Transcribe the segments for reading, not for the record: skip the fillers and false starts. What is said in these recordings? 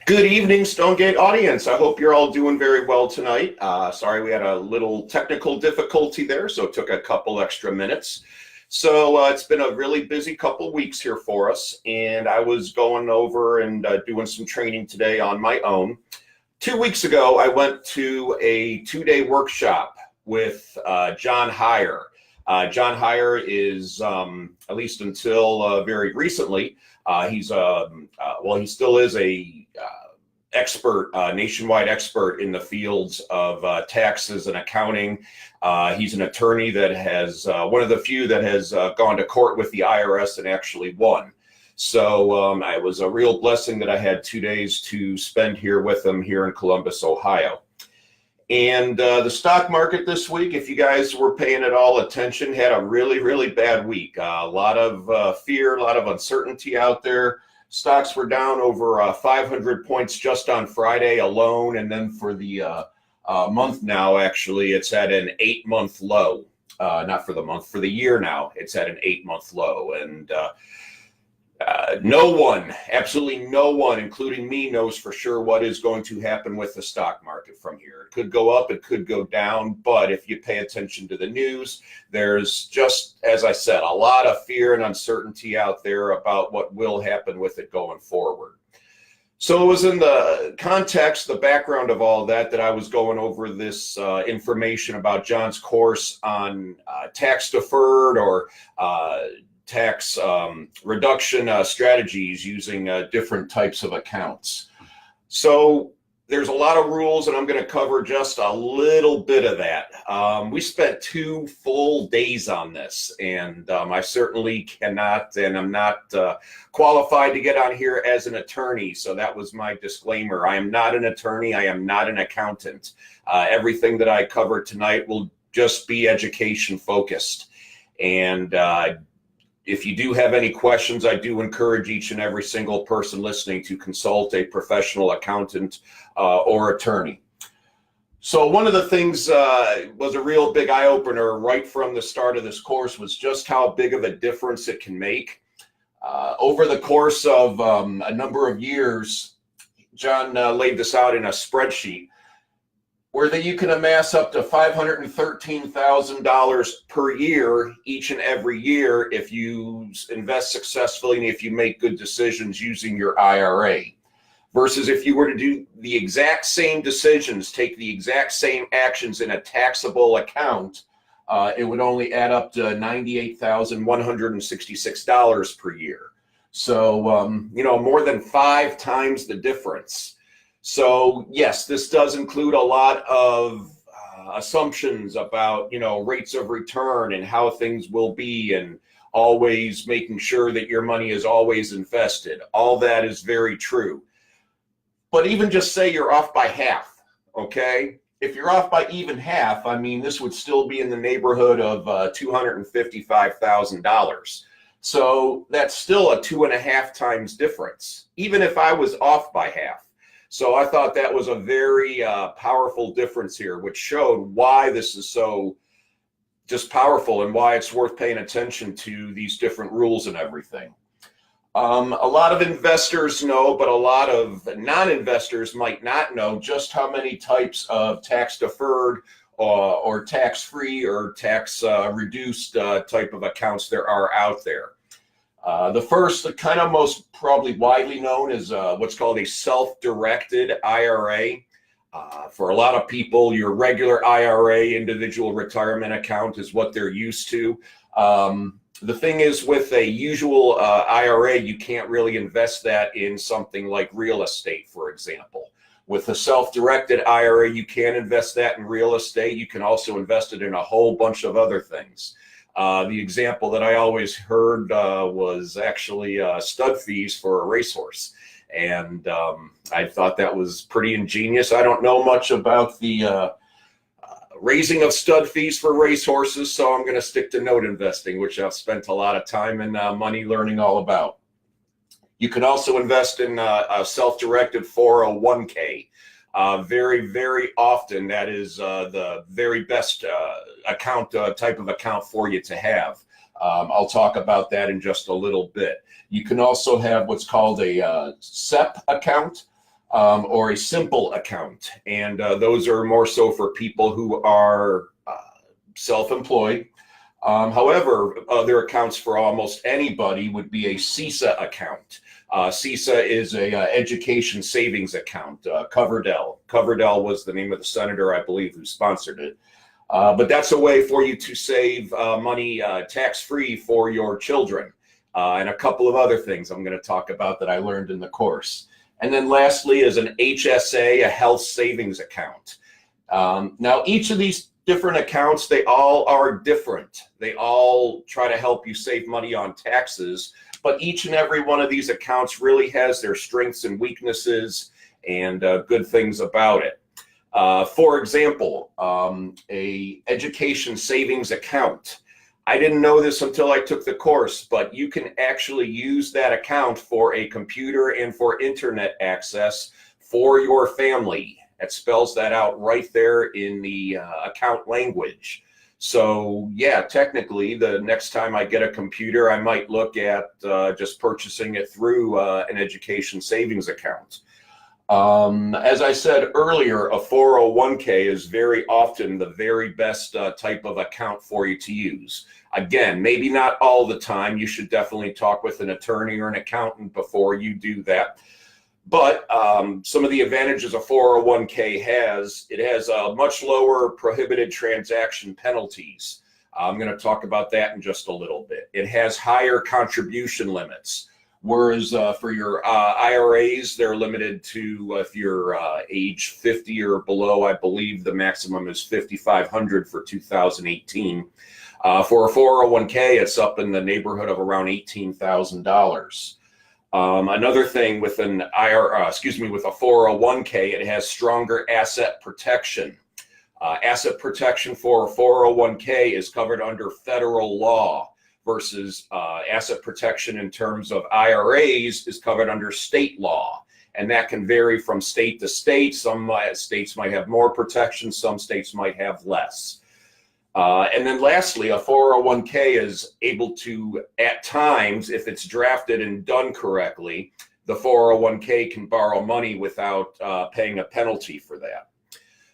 Good evening, Stonegate audience. I hope you're all doing very well tonight. Sorry we had a little technical difficulty there, so it took a couple extra minutes. So it's been a really busy couple weeks here for us, and I was going over and doing some training today on my own. 2 weeks ago, I went to a 2-day workshop with John Hyre. John Hyre is, at least until very recently, he still is a expert, nationwide expert in the fields of taxes and accounting. He's an attorney that has, one of the few that has gone to court with the IRS and actually won. So it was a real blessing that I had 2 days to spend here with him here in Columbus, Ohio. And the stock market this week, if you guys were paying at all attention, had a really, really bad week. A lot of fear, a lot of uncertainty out there. Stocks were down over 500 points just on Friday alone. And then for the month now, actually, it's at an 8-month low. Not for the month, for the year now, it's at an 8-month low. And no one, absolutely no one, including me, knows for sure what is going to happen with the stock market from here. It could go up, it could go down, but if you pay attention to the news, there's just, as I said, a lot of fear and uncertainty out there about what will happen with it going forward. So it was in the context, the background of all that I was going over this information about John's course on tax deferred or tax reduction strategies using different types of accounts. So there's a lot of rules, and I'm going to cover just a little bit of that. We spent 2 full days on this, and I certainly cannot, and I'm not qualified to get on here as an attorney. So that was my disclaimer. I am not an attorney. I am not an accountant. Everything that I cover tonight will just be education focused. And if you do have any questions, I do encourage each and every single person listening to consult a professional accountant or attorney. So one of the things was a real big eye-opener right from the start of this course was just how big of a difference it can make. Over the course of a number of years, John laid this out in a spreadsheet where that you can amass up to $513,000 per year each and every year if you invest successfully and if you make good decisions using your IRA. Versus if you were to do the exact same decisions, take the exact same actions in a taxable account, it would only add up to $98,166 per year. So, more than 5 times the difference. So yes, this does include a lot of assumptions about, rates of return and how things will be, and always making sure that your money is always invested. All that is very true. But even just say you're off by half, okay? If you're off by even half, this would still be in the neighborhood of $255,000. So that's still a 2.5 times difference, even if I was off by half. So I thought that was a very powerful difference here, which showed why this is so just powerful and why it's worth paying attention to these different rules and everything. A lot of investors know, but a lot of non-investors might not know just how many types of tax deferred or tax-free or tax reduced type of accounts there are out there. The first, the kind of most probably widely known, is what's called a self-directed IRA. For a lot of people, your regular IRA, individual retirement account, is what they're used to. The thing is, with a usual IRA, you can't really invest that in something like real estate, for example. With a self-directed IRA, you can invest that in real estate. You can also invest it in a whole bunch of other things. The example that I always heard was actually stud fees for a racehorse. And I thought that was pretty ingenious. I don't know much about the raising of stud fees for racehorses, so I'm going to stick to note investing, which I've spent a lot of time and money learning all about. You can also invest in a self-directed 401k. Very, very often, that is the very best account type of account for you to have. I'll talk about that in just a little bit. You can also have what's called a SEP account. or a simple account. And those are more so for people who are self-employed. However, other accounts for almost anybody would be a CISA account. CISA is a education savings account. Coverdell was the name of the senator, I believe, who sponsored it. But that's a way for you to save money tax-free for your children, and a couple of other things I'm going to talk about that I learned in the course. And then lastly is an HSA, a health savings account. Now, each of these different accounts, they all are different. They all try to help you save money on taxes, but each and every one of these accounts really has their strengths and weaknesses and good things about it. For example, a education savings account. I didn't know this until I took the course, but you can actually use that account for a computer and for internet access for your family. It spells that out right there in the account language. So yeah, technically, the next time I get a computer, I might look at just purchasing it through an education savings account. As I said earlier, a 401k is very often the very best type of account for you to use. Again, maybe not all the time. You should definitely talk with an attorney or an accountant before you do that. But some of the advantages a 401k has, it has much lower prohibited transaction penalties. I'm going to talk about that in just a little bit. It has higher contribution limits. Whereas for your IRAs, they're limited to if you're age 50 or below. I believe the maximum is $5,500 for 2018. For a 401k, it's up in the neighborhood of around $18,000. Another thing with an IRA, with a 401k, it has stronger asset protection. Asset protection for a 401k is covered under federal law, versus asset protection in terms of IRAs is covered under state law. And that can vary from state to state. Some states might have more protection, some states might have less. And then lastly, a 401k is able to, at times, if it's drafted and done correctly, the 401k can borrow money without paying a penalty for that.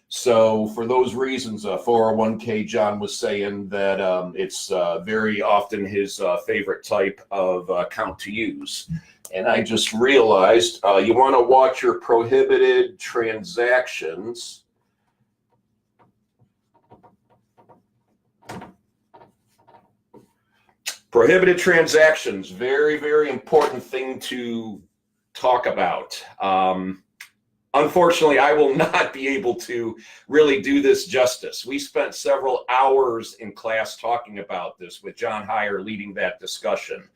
So for those reasons, 401k, John was saying that it's very often his favorite type of account to use. And I just realized you want to watch your prohibited transactions. Prohibited transactions, very, very important thing to talk about. Unfortunately, I will not be able to really do this justice. We spent several hours in class talking about this with John Hyre leading that discussion.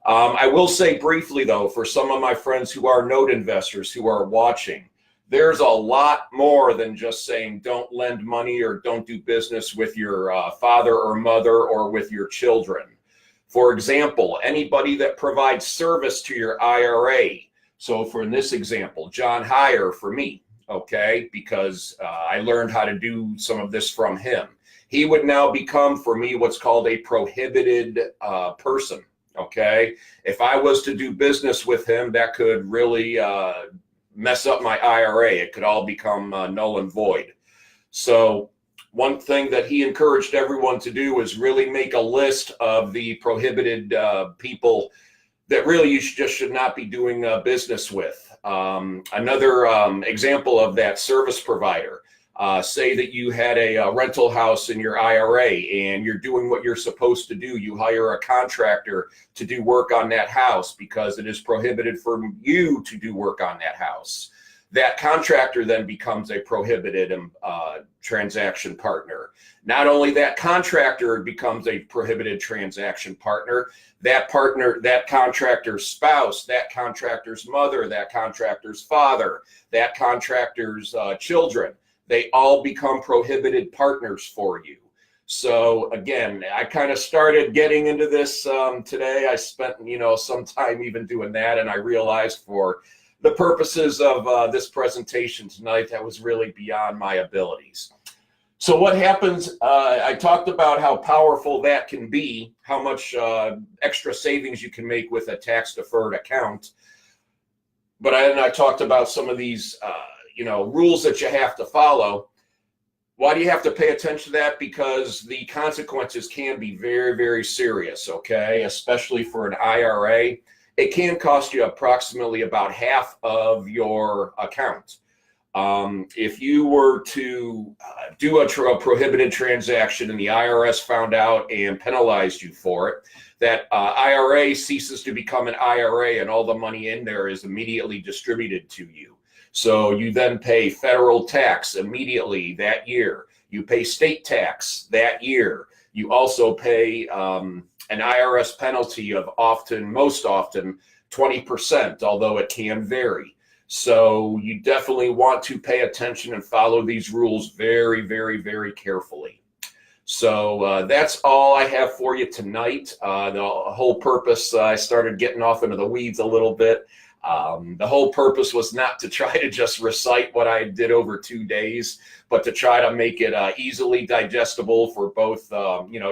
I will say briefly, though, for some of my friends who are note investors who are watching, there's a lot more than just saying don't lend money or don't do business with your father or mother or with your children. For example, anybody that provides service to your IRA. So for in this example, John Hyre for me, okay, because I learned how to do some of this from him. He would now become for me what's called a prohibited person, okay? If I was to do business with him, that could really mess up my IRA. It could all become null and void. So one thing that he encouraged everyone to do is really make a list of the prohibited people that really you should not be doing business with. Another example of that, service provider. Say that you had a rental house in your IRA and you're doing what you're supposed to do. You hire a contractor to do work on that house because it is prohibited for you to do work on that house. That contractor then becomes a prohibited transaction partner. Not only that contractor becomes a prohibited transaction partner, that contractor's spouse, that contractor's mother, that contractor's father, that contractor's children, they all become prohibited partners for you. So again, I kind of started getting into this today. I spent, some time even doing that, and I realized for the purposes of this presentation tonight, that was really beyond my abilities. So what happens, I talked about how powerful that can be, how much extra savings you can make with a tax-deferred account. But I talked about some of these, rules that you have to follow. Why do you have to pay attention to that? Because the consequences can be very, very serious, okay? Especially for an IRA. It can cost you approximately about half of your account. If you were to do a prohibited transaction and the IRS found out and penalized you for it, that IRA ceases to become an IRA and all the money in there is immediately distributed to you. So you then pay federal tax immediately that year. You pay state tax that year. You also pay an IRS penalty of most often 20%, although it can vary. So you definitely want to pay attention and follow these rules very, very, very carefully. So that's all I have for you tonight. The whole purpose, I started getting off into the weeds a little bit. The whole purpose was not to try to just recite what I did over 2 days, but to try to make it easily digestible for both,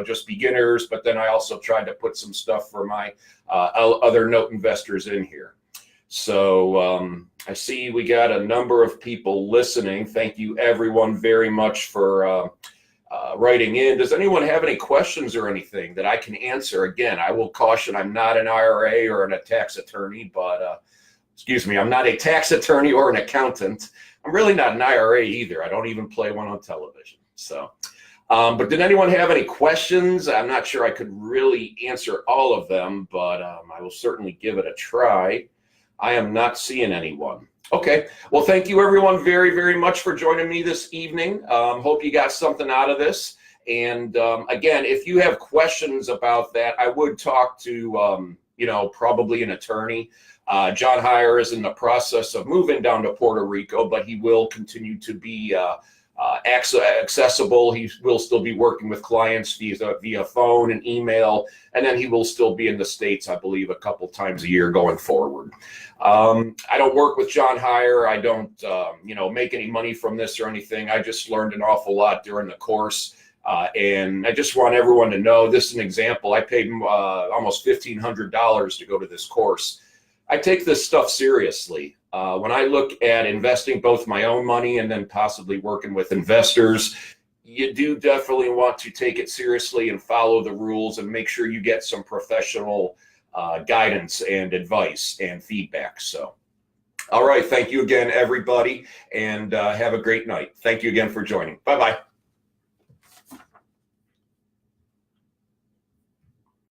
just beginners. But then I also tried to put some stuff for my other note investors in here. So I see we got a number of people listening. Thank you everyone very much for writing in. Does anyone have any questions or anything that I can answer? Again, I will caution I'm not an IRA or a tax attorney, but I'm not a tax attorney or an accountant. I'm really not an IRA either. I don't even play one on television. So, but did anyone have any questions? I'm not sure I could really answer all of them, but I will certainly give it a try. I am not seeing anyone. Okay, well, thank you everyone very, very much for joining me this evening. Hope you got something out of this. And again, if you have questions about that, I would talk to, probably an attorney. John Hyre is in the process of moving down to Puerto Rico, but he will continue to be accessible. He will still be working with clients via phone and email, and then he will still be in the States, I believe, a couple times a year going forward. I don't work with John Hyre. I don't, make any money from this or anything. I just learned an awful lot during the course. And I just want everyone to know, this is an example. I paid almost $1,500 to go to this course. I take this stuff seriously. When I look at investing both my own money and then possibly working with investors, you do definitely want to take it seriously and follow the rules and make sure you get some professional guidance and advice and feedback. So, all right. Thank you again, everybody, and have a great night. Thank you again for joining. Bye-bye.